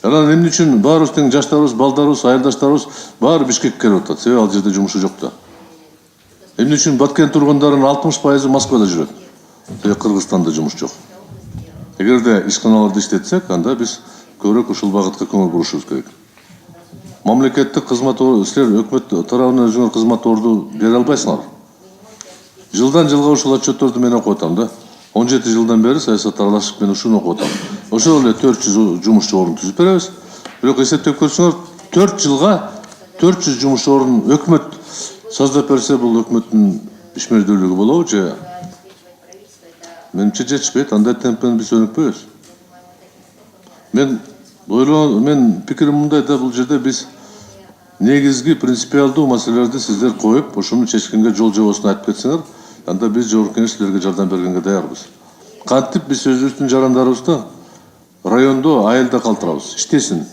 Анан эмне үчүн баарыбыз тең жаштарыбыз, балдарыбыз, айылдаштарыбыз баары Бишкекке келип атат. Себеби ал жерде жумушу жок да. Эмне үчүн Баткен тургундарынын 60% Москвада жүрөт. Себеби Кыргызстанда жумуш жок. Эгерде ишканаларды иштетсек, анда биз көбүрөөк ушул багытка көңүл бурушубуз керек. Мамлекеттик кызмат силер өкмөт тарабынан өзүңөр кызмат орду бере албайсыңар. Жылдан жылга ушул отчетторду мен окуп атам да. 17 жылдан бери саясат аралашып мен ушуну окуп атам. Ошол эле 400 жумушчу орун түзүп беребиз. Бирок эсептеп көрсөңөр 4 жылга 400 жумуш орун өкмөт создоп берсе, бул өкмөттүн ишмердүүлүгү болобу же? Менимче жетишпейт. Андай темпен биз өнүкпөйбүз. Мен пикирим мындай да, бул жерде биз негизги принципиалдуу маселелерди сиздер коюп, ошону чечкенге жол жобосун айтып кетсеңер, анда биз жогорку кеңеш силерге жардам бергенге даярбыз. Кантип биз өзүбүздүн жарандарыбызды райондо айылда калтырабыз, иштесин.